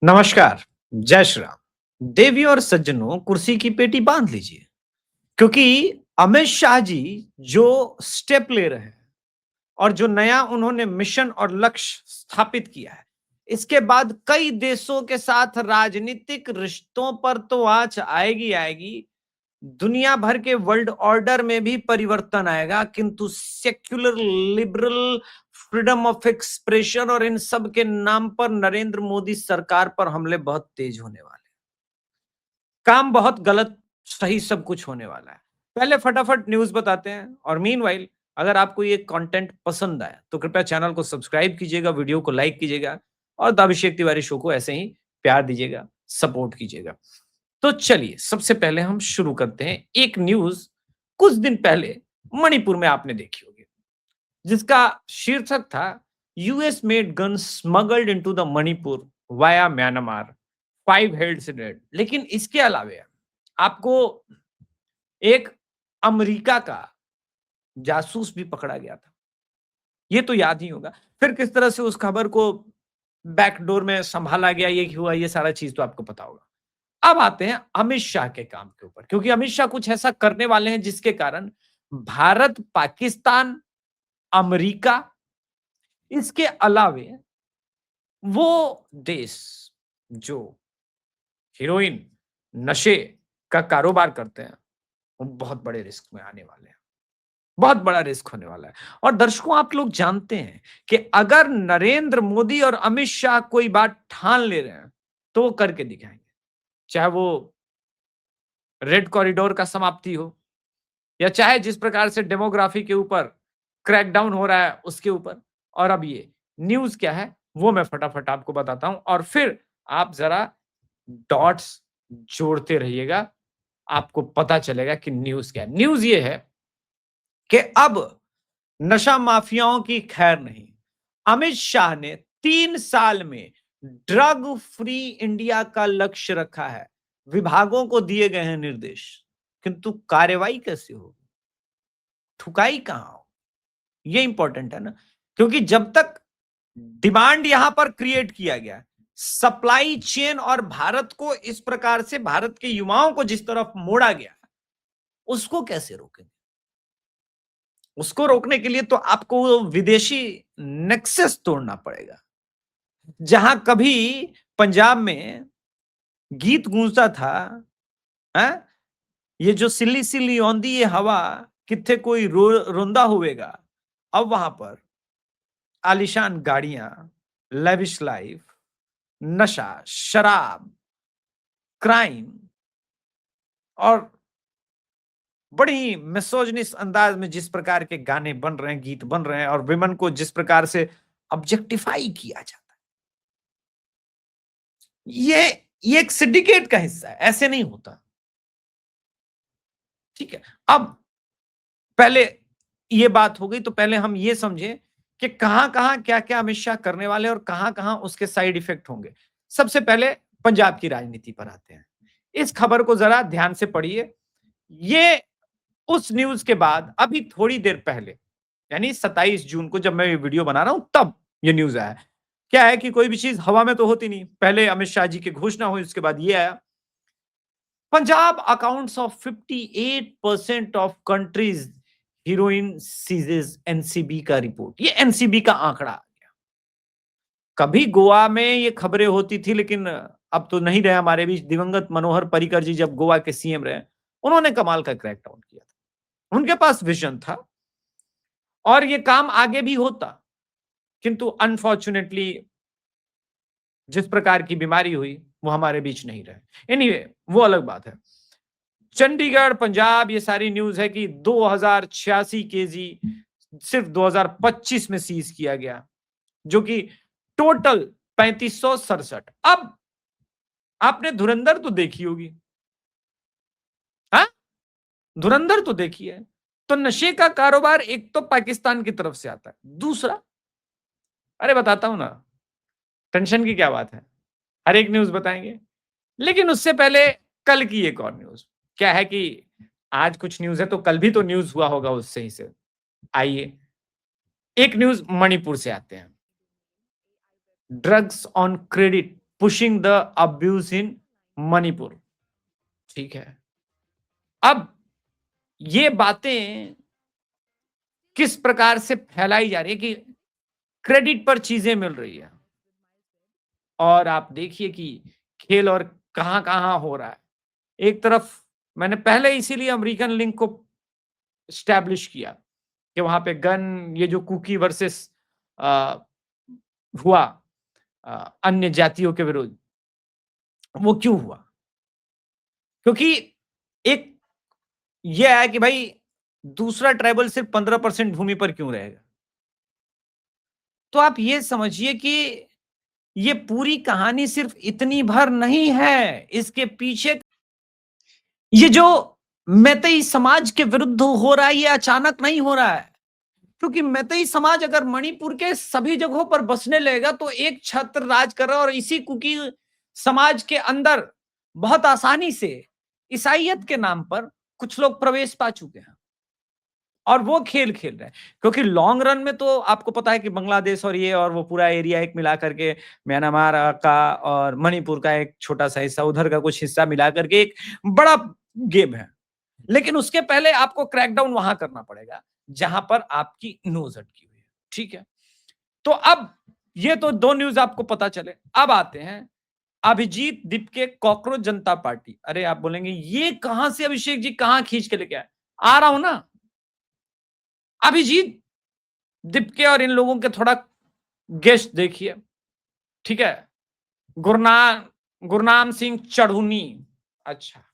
नमस्कार, जय श्री राम। देवी और सज्जनों, कुर्सी की पेटी बांध लीजिए, क्योंकि अमित शाह जी जो स्टेप ले रहे हैं और जो नया उन्होंने मिशन और लक्ष्य स्थापित किया है, इसके बाद कई देशों के साथ राजनीतिक रिश्तों पर तो आंच आएगी आएगी। दुनिया भर के वर्ल्ड ऑर्डर में भी परिवर्तन आएगा, किंतु secular, liberal, freedom of expression और इन सब के नाम पर नरेंद्र मोदी सरकार पर हमले बहुत तेज होने वाले हैं। काम बहुत गलत सही सब कुछ होने वाला है। पहले फटाफट न्यूज़ बताते हैं और मीनवाइल अगर आपको ये कंटेंट पसंद आया तो कृपया चैनल को सब्सक्राइब कीजिएगा, वीडियो को लाइक कीजिएगा और द अभिषेक तिवारी शो को ऐसे ही प्यार दीजिएगा, सपोर्ट कीजिएगा। तो चलिए सबसे पहले हम शुरू करते हैं। एक न्यूज़ कुछ दिन पहले मणिपुर में आपने देखी होगी, जिसका शीर्षक था US made gun smuggled into the Manipur via Myanmar, 5 heads dead. लेकिन इसके अलावे आपको एक अमेरिका का जासूस भी पकड़ा गया था, ये तो याद ही होगा। फिर किस तरह से उस खबर को बैकडोर में संभाला गया, ये हुआ, ये सारा चीज तो आपको पता होगा। अब आते हैं अमित शाह के काम के ऊपर, क्योंकि अमित शाह कुछ ऐसा करने वाले हैं जिसके कारण भारत, पाकिस्तान, अमेरिका, इसके अलावे वो देश जो हीरोइन, नशे का कारोबार करते हैं, वो बहुत बड़े रिस्क में आने वाले हैं। बहुत बड़ा रिस्क होने वाला है। और दर्शकों, आप लोग जानते हैं कि अगर नरेंद्र मोदी और अमित शाह कोई बात ठान ले रहे हैं तो वो करके दिखाएंगे, चाहे वो रेड कॉरिडोर का समाप्ति हो या चाहे जिस प्रकार से डेमोग्राफी के ऊपर क्रैकडाउन हो रहा है उसके ऊपर। और अब ये न्यूज क्या है वो मैं फटाफट आपको बताता हूं और फिर आप जरा डॉट्स जोड़ते रहिएगा, आपको पता चलेगा कि न्यूज क्या है। न्यूज ये है कि अब नशा माफियाओं की खैर नहीं। अमित शाह ने 3 साल में ड्रग फ्री इंडिया का लक्ष्य रखा है। विभागों को दिए गए हैं निर्देश, किंतु कार्रवाई कैसे होगी, ठुकाई कहां हो, ये इंपॉर्टेंट है ना। क्योंकि जब तक डिमांड यहां पर क्रिएट किया गया, सप्लाई चेन और भारत को इस प्रकार से, भारत के युवाओं को जिस तरफ मोड़ा गया, उसको कैसे रोकेंगे। उसको रोकने के लिए तो आपको वो विदेशी नेक्सस तोड़ना पड़ेगा। जहां कभी पंजाब में गीत गूंजता था, है? ये जो सिल्ली सिल्ली औंधी ये हवा, किथे कोई रोंदा होवेगा। अब वहां पर आलिशान गाड़ियां, लेविश लाइफ, नशा, शराब, क्राइम और बड़ी मिसोजिनिस्ट अंदाज में जिस प्रकार के गाने बन रहे हैं, गीत बन रहे हैं और विमेन को जिस प्रकार से ऑब्जेक्टिफाई किया जाता है, ये एक सिंडिकेट का हिस्सा है, ऐसे नहीं होता। ठीक है, अब पहले ये बात हो गई, तो पहले हम ये समझे कि कहां-कहां, क्या-क्या अमित शाह करने वाले और कहां-कहां उसके साइड इफेक्ट होंगे। सबसे पहले पंजाब की राजनीति पर आते हैं। इस खबर को जरा ध्यान से पढ़िए। ये उस न्यूज़ के बाद अभी थोड़ी देर पहले, यानी 27 जून को जब मैं ये वीडियो बना रहा हूं तब ये न्यूज़ आया। क्या है कि कोई भी चीज़ हवा में तो होती नहीं। पहले अमित शाह जी की घोषणा हुई, उसके बाद ये आया। Punjab accounts of 58% of countries heroin seizes, NCB का रिपोर्ट। ये एनसीबी का आंकड़ा आ गया। कभी गोवा में ये खबरें होती थी, लेकिन अब तो नहीं रहे हमारे बीच। दिवंगत मनोहर पर्रिकर जी जब गोवा के सीएम रहे, उन्होंने कमाल का क्रैकडाउन किया था। उनके पास विजन था और ये काम आगे भी होता, किंतु अनफॉर्चुनेटली जिस प्रकार की बीमारी हुई वो हमारे बीच नहीं रहे। एनीवे, वो अलग बात है। चंडीगढ़, पंजाब, ये सारी न्यूज है कि 2086 केजी सिर्फ 2025 में सीज किया गया, जो कि टोटल 3567। अब आपने धुरंधर तो देखी होगी, हाँ? धुरंधर तो देखी है। तो नशे का कारोबार एक तो पाकिस्तान की तरफ से आता है, दूसरा, अरे बताता हूं ना, टेंशन की क्या बात है, हर एक न्यूज बताएंगे। लेकिन उससे पहले कल की एक और न्यूज। क्या है कि आज कुछ न्यूज है तो कल भी तो न्यूज हुआ होगा उससे ही से। आइए एक न्यूज मणिपुर से आते हैं। Drugs on credit pushing the abuse इन मणिपुर। ठीक है, अब ये बातें किस प्रकार से फैलाई जा रही है कि क्रेडिट पर चीजें मिल रही है, और आप देखिए कि खेल और कहां-कहां हो रहा है। एक तरफ मैंने पहले इसीलिए अमेरिकन लिंक को एस्टैब्लिश किया कि वहां पे गन, ये जो कुकी वर्सेस हुआ अन्य जातियों के विरुद्ध, वो क्यों हुआ? क्योंकि एक ये है कि भाई दूसरा ट्राइबल सिर्फ 15% भूमि पर क्यों रहेगा? तो आप ये समझिए कि ये पूरी कहानी सिर्फ इतनी भर नहीं है, इसके पीछे ये जो मैतेई समाज के विरुद्ध हो रहा है, ये अचानक नहीं हो रहा है। क्योंकि मैतेई समाज अगर मणिपुर के सभी जगहों पर बसने लगेगा तो एक छत्र राज कर रहा है, और इसी कुकी समाज के अंदर बहुत आसानी से ईसाइयत के नाम पर कुछ लोग प्रवेश पा चुके हैं और वो खेल खेल रहे हैं। क्योंकि लॉन्ग रन में तो आपको पता है कि बांग्लादेश और ये और वो पूरा एरिया एक मिला करके म्यांमार का और मणिपुर का एक छोटा सा हिस्सा, उधर का कुछ हिस्सा मिला करके एक बड़ा गेम है। लेकिन उसके पहले आपको क्रैकडाउन वहां करना पड़ेगा जहां पर आपकी नोज अटकी हुई है। ठीक है, तो अब ये तो दो न्यूज आपको पता चले। अब आते हैं अभिजीत दीपके कॉकरोच जनता पार्टी। अरे आप बोलेंगे ये कहां से अभिषेक जी, कहां खींच के लेके आए? आ रहा हूं ना। अभिजीत दीपके और इन लोगों के थोड़ा गेस्ट देखिए। ठीक है, गुरनाम सिंह चढ़ूनी, अच्छा,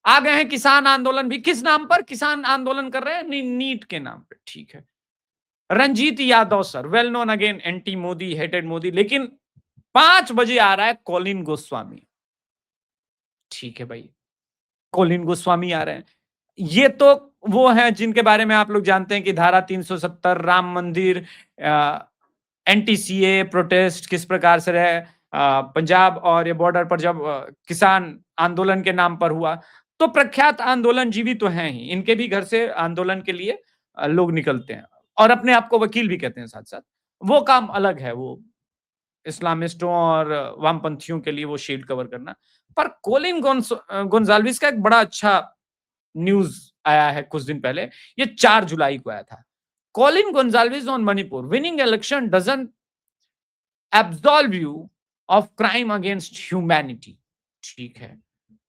आ गए हैं किसान आंदोलन भी। किस नाम पर किसान आंदोलन कर रहे हैं? नीट के नाम पे। ठीक है, Ranjit Yadav sir, well known again, anti Modi, hated Modi. लेकिन 5 बजे आ रहा है कॉलिन गोस्वामी। ठीक है भाई, कॉलिन गोस्वामी आ रहे हैं। ये तो वो हैं जिनके बारे में आप लोग जानते हैं कि धारा 370, राम मंदिर, एंटी सीए प्रोटेस्ट किस प्रकार से रहे पंजाब और ये बॉर्डर पर जब किसान आंदोलन के नाम पर हुआ, तो प्रख्यात आंदोलन जीवी तो हैं ही, इनके भी घर से आंदोलन के लिए लोग निकलते हैं और अपने आप को वकील भी कहते हैं साथ साथ। वो काम अलग है, वो इस्लामिस्टों और वामपंथियों के लिए वो शील्ड कवर करना। पर कोलिन गोंजाल्विस का एक बड़ा अच्छा न्यूज आया है कुछ दिन पहले, ये 4 जुलाई को आया था। Colin Gonsalves on Manipur, winning election doesn't absolve you of crime against humanity. ठीक है,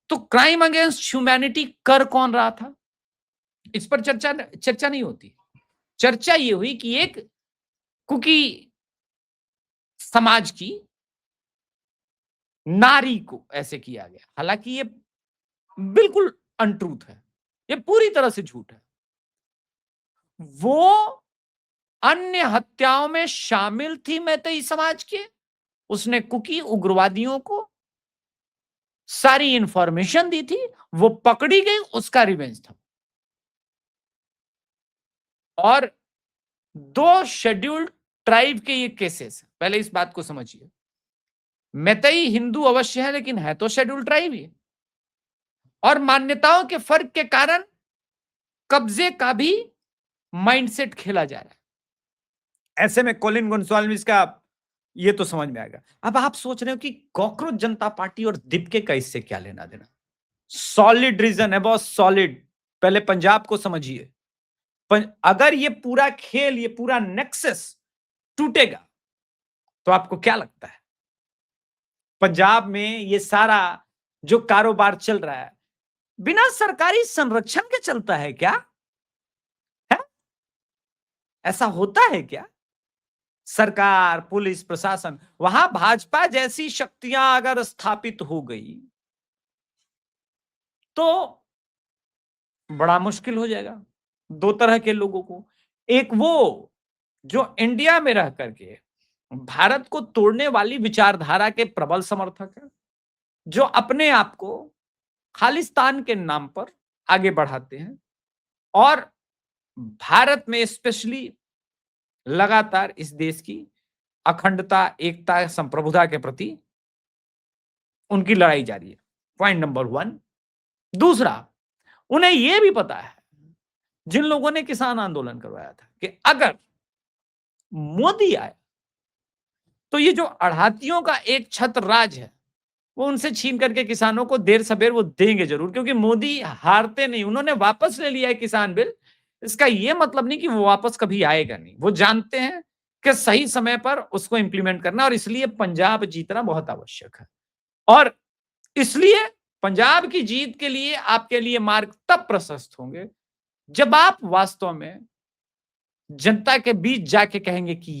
तो क्राइम अगेंस्ट ह्यूमैनिटी कर कौन रहा था, इस पर चर्चा नहीं होती। चर्चा ये हुई कि एक कुकी समाज की नारी को ऐसे किया गया। हालांकि ये बिल्कुल अनट्रूथ है, ये पूरी तरह से झूठ है। वो अन्य हत्याओं में शामिल थी मैतेई समाज के, उसने कुकी उग्रवादियों को सारी इंफॉर्मेशन दी थी, वो पकड़ी गई, उसका रिवेंज था। और 2 शेड्यूल्ड ट्राइब के ये केसेस, पहले इस बात को समझिए। मैतेई हिंदू अवश्य है लेकिन है तो शेड्यूल्ड ट्राइब ही, और मान्यताओं के फर्क के कारण कब्जे का भी माइंडसेट खेला जा रहा है। ऐसे में कॉलिन गोंसाल्विस का ये तो समझ में आएगा। अब आप सोच रहे हो कि कॉकरोच जनता पार्टी और दीपके का इससे क्या लेना देना? सॉलिड रीजन है बॉस, सॉलिड। पहले पंजाब को समझिए। अगर ये पूरा खेल, ये पूरा नेक्सस टूटेगा तो आपको क्या लगता है पंजाब में ये सारा जो कारोबार चल रहा है बिना सरकारी संरक्षण के चलता है क्या? है? ऐसा होता है क्या? सरकार, पुलिस, प्रशासन, वहां भाजपा जैसी शक्तियां अगर स्थापित हो गई तो बड़ा मुश्किल हो जाएगा। 2 तरह के लोगों को, एक वो जो इंडिया में रह करके भारत को तोड़ने वाली विचारधारा के प्रबल समर्थक है, जो अपने आप को खालिस्तान के नाम पर आगे बढ़ाते हैं और भारत में स्पेशली लगातार इस देश की अखंडता, एकता, संप्रभुता के प्रति उनकी लड़ाई जारी है। Point number 1। दूसरा, उन्हें यह भी पता है, जिन लोगों ने किसान आंदोलन करवाया था, कि अगर मोदी आया तो ये जो आढ़ातियों का एक छत्र राज है, वो उनसे छीन करके किसानों को देर सबेर वो देंगे जरूर, क्योंकि मोदी हारते नहीं। उन्होंने वापस ले लिया है किसान बिल, इसका ये मतलब नहीं कि वो वापस कभी आएगा नहीं। वो जानते हैं कि सही समय पर उसको इंप्लीमेंट करना, और इसलिए पंजाब जीतना बहुत आवश्यक है। और इसलिए पंजाब की जीत के लिए आपके लिए मार्ग तब प्रशस्त होंगे जब आप वास्तव में जनता के बीच जाके कहेंगे कि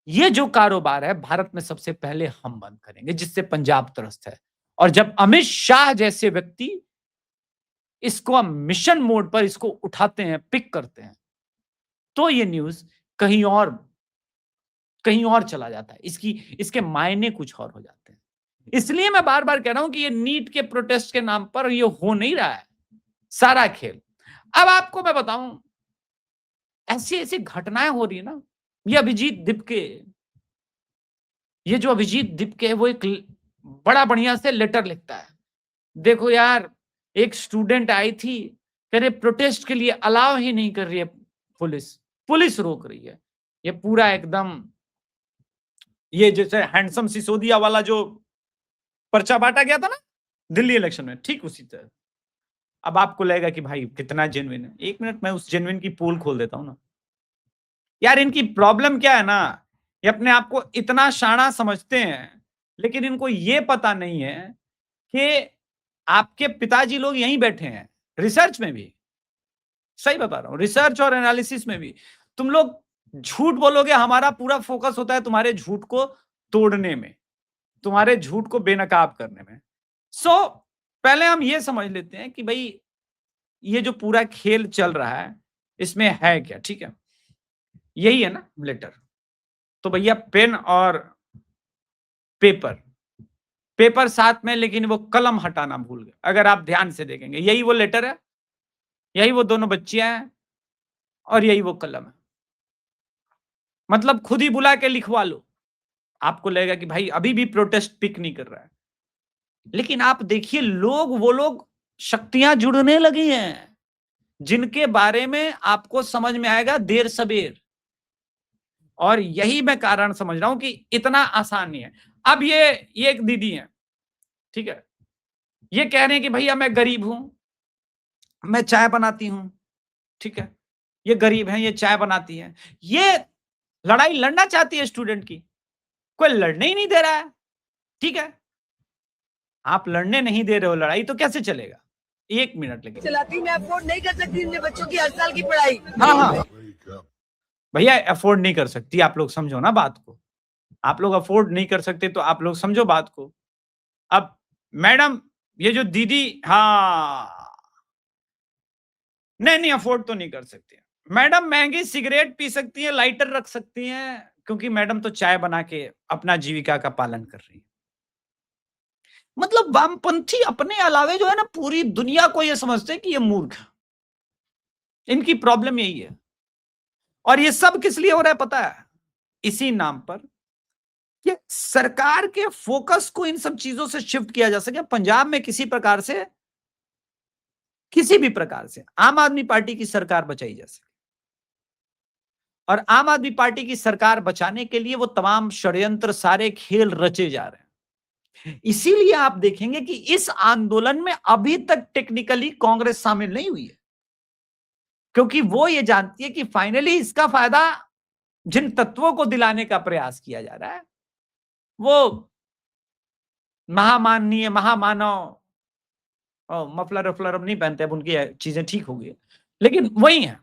ये जो कारोबार है भारत में सबसे पहले हम बंद करेंगे, जिससे पंजाब त्रस्त है। और जब अमित शाह जैसे व्यक्ति इसको हम मिशन मोड पर इसको उठाते हैं, पिक करते हैं, तो ये न्यूज कहीं और चला जाता है। इसके मायने कुछ और हो जाते हैं। इसलिए मैं बार बार कह रहा हूं कि ये नीट के प्रोटेस्ट के नाम पर ये हो नहीं रहा है सारा खेल। अब आपको मैं बताऊं, ऐसी ऐसी घटनाएं हो रही है ना। ये अभिजीत दिपके, ये जो अभिजीत दिपके है, वो एक बड़ा बढ़िया से लेटर लिखता है। देखो यार, एक स्टूडेंट आई थी, कह रहे प्रोटेस्ट के लिए अलाउ ही नहीं कर रही है पुलिस, पुलिस रोक रही है। ये पूरा एकदम, ये जैसे हैंडसम सिसोदिया वाला जो पर्चा बांटा गया था ना दिल्ली इलेक्शन में, ठीक उसी तरह। अब आपको लगेगा कि भाई कितना जेन्युइन है। एक मिनट, मैं उस जेन्युइन की पोल खोल देता हूं ना। यार इनकी प्रॉब्लम क्या है ना, ये अपने आप को इतना शाना समझते हैं, लेकिन इनको ये पता नहीं है कि आपके पिताजी लोग यहीं बैठे हैं, रिसर्च में भी। सही बता रहा हूं, रिसर्च और एनालिसिस में भी। तुम लोग झूठ बोलोगे, हमारा पूरा फोकस होता है तुम्हारे झूठ को तोड़ने में, तुम्हारे झूठ को बेनकाब करने में। सो पहले हम ये समझ लेते हैं कि भाई ये जो पूरा खेल चल रहा है इसमें है क्या। ठीक है, यही है ना लेटर। तो भैया पेन और पेपर, पेपर साथ में, लेकिन वो कलम हटाना भूल गए। अगर आप ध्यान से देखेंगे, यही वो लेटर है, यही वो दोनों बच्चियां हैं, और यही वो कलम है। मतलब खुद ही बुला के लिखवा लो। आपको लगेगा कि भाई अभी भी प्रोटेस्ट पिक नहीं कर रहा है, लेकिन आप देखिए वो लोग शक्तियां जुड़ने लगी हैं, जिनके बारे में आपको समझ में आएगा देर सबेर। और यही मैं कारण समझ रहा हूं कि इतना आसान नहीं है। अब ये एक दीदी है, ठीक है, ये कह रहे हैं कि भैया मैं गरीब हूं, मैं चाय बनाती हूं। ठीक है, ये गरीब है, ये चाय बनाती है, ये लड़ाई लड़ना चाहती है स्टूडेंट की, कोई लड़ने ही नहीं दे रहा है। ठीक है, आप लड़ने नहीं दे रहे हो लड़ाई, तो कैसे चलेगा। एक मिनट लेकिन चलाती, मैं अफोर्ड नहीं कर सकती अपने बच्चों की हर साल की पढ़ाई। हाँ भैया अफोर्ड नहीं कर सकती, आप लोग समझो ना बात को। आप लोग अफोर्ड नहीं कर सकते तो आप लोग समझो बात को। अब मैडम, ये जो दीदी, हाँ नहीं अफोर्ड तो नहीं कर सकती मैडम, महंगी सिगरेट पी सकती है, लाइटर रख सकती हैं, क्योंकि मैडम तो चाय बना के अपना जीविका का पालन कर रही है। मतलब वामपंथी अपने अलावे जो है ना, पूरी दुनिया को ये समझते हैं कि ये मूर्ख है। इनकी प्रॉब्लम यही है। और ये सब किस लिए हो रहा है पता है, इसी नाम पर कि सरकार के फोकस को इन सब चीजों से शिफ्ट किया जा सके। पंजाब में किसी भी प्रकार से आम आदमी पार्टी की सरकार बचाई जा सके। और आम आदमी पार्टी की सरकार बचाने के लिए वो तमाम षड्यंत्र, सारे खेल रचे जा रहे हैं। इसीलिए आप देखेंगे कि इस आंदोलन में अभी तक टेक्निकली कांग्रेस शामिल नहीं हुई है, क्योंकि वो ये जानती है कि फाइनली इसका फायदा जिन तत्वों को दिलाने का प्रयास किया जा रहा है, वो महामाननीय, महामानव, मफलर वफलर अब नहीं पहनते, अब उनकी चीजें ठीक हो गई, लेकिन वही है।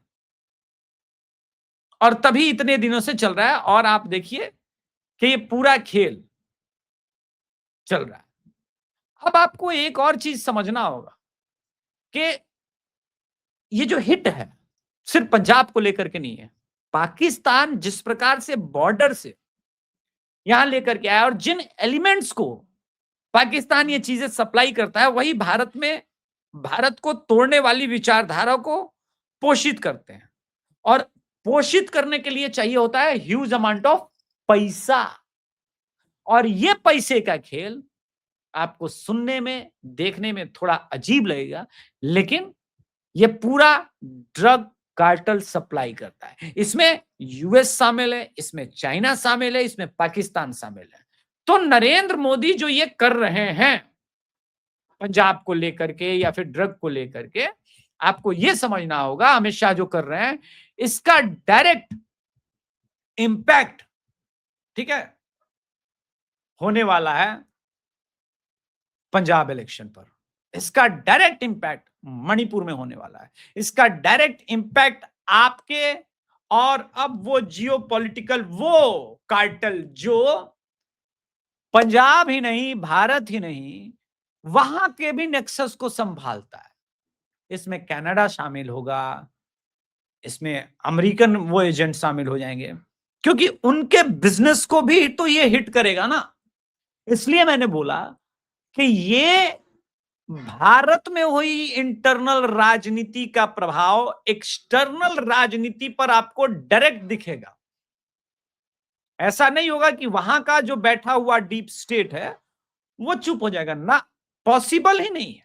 और तभी इतने दिनों से चल रहा है। और आप देखिए कि ये पूरा खेल चल रहा है। अब आपको एक और चीज समझना होगा कि ये जो हिट है सिर्फ पंजाब को लेकर के नहीं है। पाकिस्तान जिस प्रकार से बॉर्डर से यहां लेकर के आया, और जिन एलिमेंट्स को पाकिस्तान ये चीजें सप्लाई करता है, वही भारत में भारत को तोड़ने वाली विचारधारा को पोषित करते हैं। और पोषित करने के लिए चाहिए होता है ह्यूज अमाउंट ऑफ पैसा। और ये पैसे का खेल आपको सुनने में, देखने में थोड़ा अजीब लगेगा, लेकिन ये पूरा ड्रग कार्टेल सप्लाई करता है। इसमें यूएस शामिल है, इसमें चाइना शामिल है, इसमें पाकिस्तान शामिल है। तो नरेंद्र मोदी जो ये कर रहे हैं पंजाब को लेकर के या फिर ड्रग को लेकर के, आपको ये समझना होगा अमित शाह जो कर रहे हैं इसका डायरेक्ट इंपैक्ट, ठीक है, होने वाला है पंजाब इलेक्शन पर। इसका डायरेक्ट इंपैक्ट मणिपुर में होने वाला है। इसका डायरेक्ट इंपैक्ट आपके और अब वो जियो पॉलिटिकल वो कार्टेल जो पंजाब ही नहीं, भारत ही नहीं, वहां के भी नेक्सस को संभालता है। इसमें कनाडा शामिल होगा, इसमें अमेरिकन वो एजेंट शामिल हो जाएंगे, क्योंकि उनके बिजनेस को भी तो ये हिट करेगा ना। इसलिए मैंने बोला कि ये भारत में हुई इंटरनल राजनीति का प्रभाव एक्सटर्नल राजनीति पर आपको डायरेक्ट दिखेगा। ऐसा नहीं होगा कि वहां का जो बैठा हुआ डीप स्टेट है वो चुप हो जाएगा ना, पॉसिबल ही नहीं है।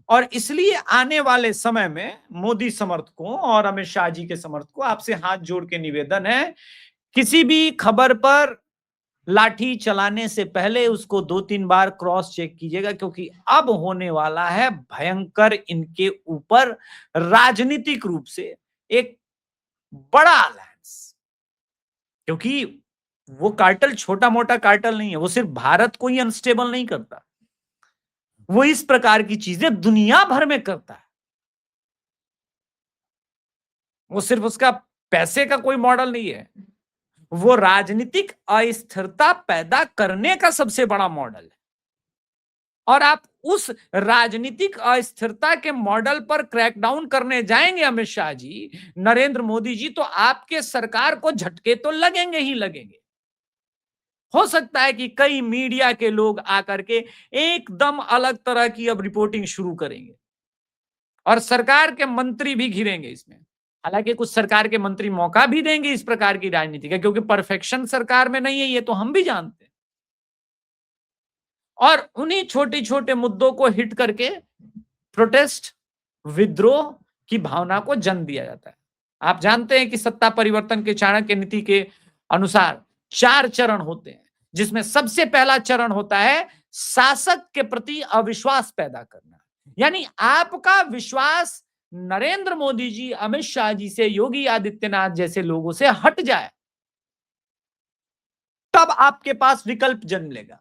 और इसलिए आने वाले समय में मोदी समर्थकों और अमित शाह जी के समर्थकों, आपसे हाथ जोड़ के निवेदन है, किसी भी खबर पर लाठी चलाने से पहले उसको 2-3 बार क्रॉस चेक कीजिएगा, क्योंकि अब होने वाला है भयंकर इनके ऊपर राजनीतिक रूप से एक बड़ा अलायंस। क्योंकि वो कार्टेल छोटा मोटा कार्टेल नहीं है, वो सिर्फ भारत को ही अनस्टेबल नहीं करता, वो इस प्रकार की चीजें दुनिया भर में करता है। वो सिर्फ उसका पैसे का कोई मॉडल नहीं है, वो राजनीतिक अस्थिरता पैदा करने का सबसे बड़ा मॉडल है। और आप उस राजनीतिक अस्थिरता के मॉडल पर क्रैकडाउन करने जाएंगे अमित शाह जी, नरेंद्र मोदी जी, तो आपके सरकार को झटके तो लगेंगे ही लगेंगे। हो सकता है कि कई मीडिया के लोग आकर के एकदम अलग तरह की अब रिपोर्टिंग शुरू करेंगे और सरकार के मंत्री भी घिरेंगे इसमें। हालांकि कुछ सरकार के मंत्री मौका भी देंगे इस प्रकार की राजनीति का, क्योंकि परफेक्शन सरकार में नहीं है, ये तो हम भी जानते हैं। और उन्हीं छोटे छोटे मुद्दों को हिट करके प्रोटेस्ट, विद्रोह की भावना को जन्म दिया जाता है। आप जानते हैं कि सत्ता परिवर्तन के चाणक्य नीति के अनुसार 4 चरण होते हैं, जिसमें सबसे पहला चरण होता है शासक के प्रति अविश्वास पैदा करना। यानी आपका विश्वास नरेंद्र मोदी जी, अमित शाह जी से, योगी आदित्यनाथ जैसे लोगों से हट जाए, तब आपके पास विकल्प जन्म लेगा।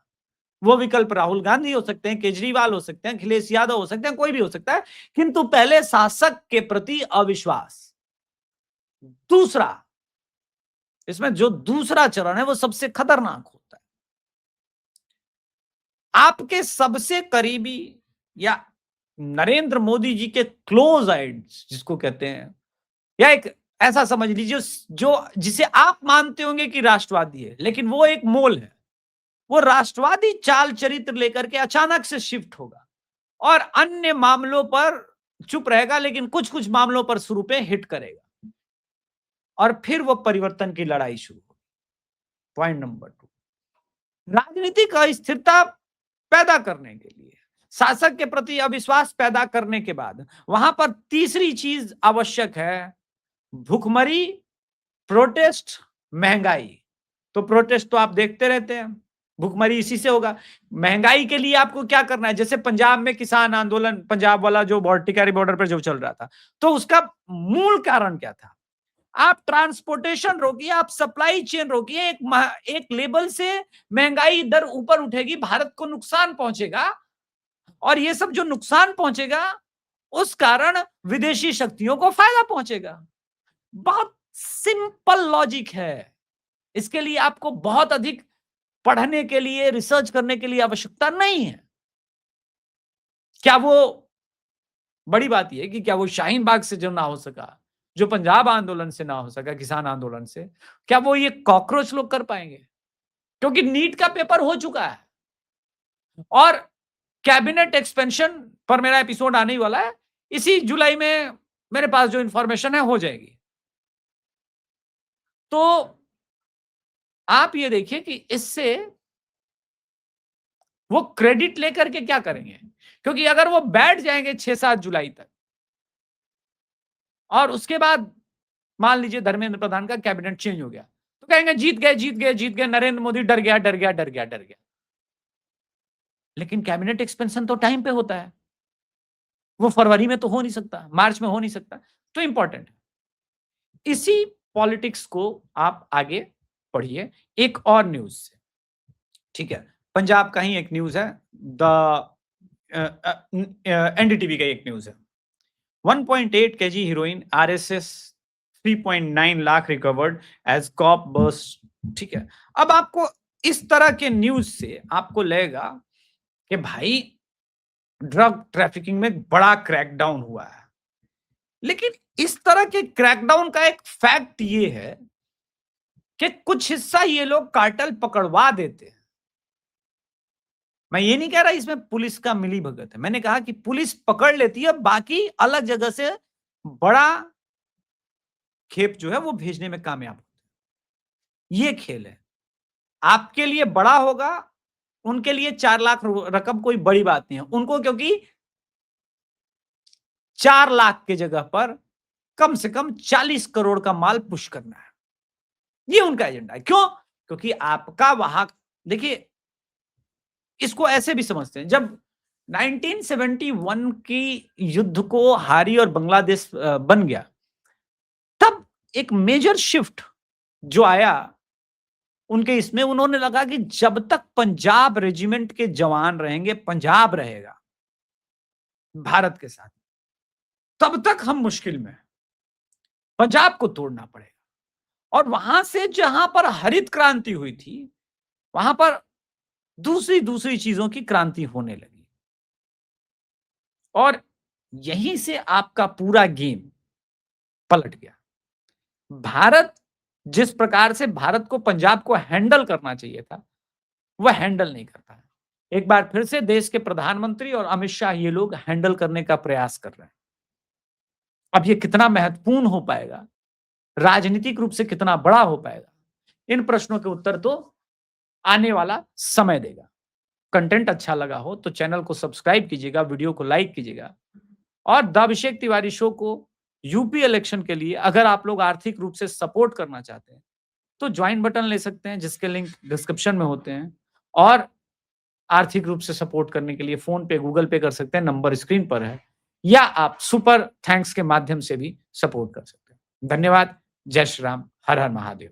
वो विकल्प राहुल गांधी हो सकते हैं, केजरीवाल हो सकते हैं, अखिलेश यादव हो सकते हैं, कोई भी हो सकता है, किंतु पहले शासक के प्रति अविश्वास। दूसरा, इसमें जो दूसरा चरण है वो सबसे खतरनाक होता है। आपके सबसे करीबी या नरेंद्र मोदी जी के क्लोज एड्स जिसको कहते हैं, या एक ऐसा समझ लीजिए जो जिसे आप मानते होंगे कि राष्ट्रवादी है, लेकिन वो एक मोल है, वो राष्ट्रवादी चाल चरित्र लेकर के अचानक से शिफ्ट होगा और अन्य मामलों पर चुप रहेगा, लेकिन कुछ कुछ मामलों पर शुरू पे हिट करेगा और फिर वो परिवर्तन की लड़ाई शुरू होगी। पॉइंट नंबर 2, राजनीतिक अस्थिरता पैदा करने के लिए, शासक के प्रति अविश्वास पैदा करने के बाद वहां पर तीसरी चीज आवश्यक है, भुखमरी, प्रोटेस्ट, महंगाई। तो प्रोटेस्ट तो आप देखते रहते हैं, भुखमरी इसी से होगा। महंगाई के लिए आपको क्या करना है, जैसे पंजाब में किसान आंदोलन, पंजाब वाला जो टिकारी बॉर्डर पर जो चल रहा था, तो उसका मूल कारण क्या था? आप ट्रांसपोर्टेशन रोकिए, आप सप्लाई चेन रोकिए, एक लेवल से महंगाई दर ऊपर उठेगी, भारत को नुकसान पहुंचेगा, और ये सब जो नुकसान पहुंचेगा उस कारण विदेशी शक्तियों को फायदा पहुंचेगा। बहुत सिंपल लॉजिक है, इसके लिए आपको बहुत अधिक पढ़ने के लिए, रिसर्च करने के लिए आवश्यकता नहीं है। क्या वो बड़ी बात यह है कि क्या वो शाहीन बाग से जो ना हो सका, जो पंजाब आंदोलन से ना हो सका, किसान आंदोलन से, क्या वो ये कॉकरोच लोग कर पाएंगे? क्योंकि नीट का पेपर हो चुका है और कैबिनेट एक्सपेंशन पर मेरा एपिसोड आने ही वाला है, इसी जुलाई में मेरे पास जो इंफॉर्मेशन है हो जाएगी। तो आप ये देखिए कि इससे वो क्रेडिट लेकर के क्या करेंगे, क्योंकि अगर वो बैठ जाएंगे 6-7 जुलाई तक, और उसके बाद मान लीजिए धर्मेंद्र प्रधान का कैबिनेट चेंज हो गया, तो कहेंगे जीत गए, जीत गए, जीत गए, नरेंद्र मोदी डर गया, डर गया, डर गया, डर गया। लेकिन कैबिनेट एक्सपेंशन तो टाइम पे होता है, वो फरवरी में तो हो नहीं सकता, मार्च में हो नहीं सकता, तो इंपॉर्टेंट है। इसी पॉलिटिक्स को आप आगे पढ़िए एक और न्यूज से, ठीक है, पंजाब का ही एक न्यूज है, द एनडीटीवी का एक न्यूज है। 1.8 kg heroin, RSS 3.9 lakh recovered as cop burst, ठीक है। अब आपको इस तरह के न्यूज से आपको लगेगा कि भाई ड्रग ट्रैफिकिंग में बड़ा क्रैकडाउन हुआ है, लेकिन इस तरह के क्रैकडाउन का एक फैक्ट ये है कि कुछ हिस्सा ये लोग कार्टेल पकड़वा देते हैं। मैं ये नहीं कह रहा इसमें पुलिस का मिली भगत है, मैंने कहा कि पुलिस पकड़ लेती है, बाकी अलग जगह से बड़ा खेप जो है वो भेजने में कामयाब होते हैं। ये खेल है, आपके लिए बड़ा होगा, उनके लिए 4 लाख रकम कोई बड़ी बात नहीं है उनको, क्योंकि 4 लाख के जगह पर कम से कम 40 करोड़ का माल पुश करना है, ये उनका एजेंडा है। क्यों? क्योंकि आपका वहां, देखिए इसको ऐसे भी समझते हैं, जब 1971 की युद्ध को हारी और बांग्लादेश बन गया, तब एक मेजर शिफ्ट जो आया उनके इसमें, उन्होंने लगा कि जब तक पंजाब रेजिमेंट के जवान रहेंगे, पंजाब रहेगा भारत के साथ, तब तक हम मुश्किल में हैं, पंजाब को तोड़ना पड़ेगा। और वहां से जहां पर हरित क्रांति हुई थी, वहां पर दूसरी दूसरी चीजों की क्रांति होने लगी, और यहीं से आपका पूरा गेम पलट गया। भारत जिस प्रकार से भारत को पंजाब को हैंडल करना चाहिए था, वह हैंडल नहीं करता है। एक बार फिर से देश के प्रधानमंत्री और अमित शाह ये लोग हैंडल करने का प्रयास कर रहे हैं। अब ये कितना महत्वपूर्ण हो पाएगा, राजनीतिक रूप से कितना बड़ा हो पाएगा, इन प्रश्नों के उत्तर तो आने वाला समय देगा। कंटेंट अच्छा लगा हो तो चैनल को सब्सक्राइब कीजिएगा, वीडियो को लाइक कीजिएगा, और द अभिषेक तिवारी शो को यूपी इलेक्शन के लिए अगर आप लोग आर्थिक रूप से सपोर्ट करना चाहते हैं तो ज्वाइन बटन ले सकते हैं, जिसके लिंक डिस्क्रिप्शन में होते हैं, और आर्थिक रूप से सपोर्ट करने के लिए फोन पे, गूगल पे कर सकते हैं, नंबर स्क्रीन पर है, या आप सुपर थैंक्स के माध्यम से भी सपोर्ट कर सकते हैं। धन्यवाद। जय श्री राम। हर हर महादेव।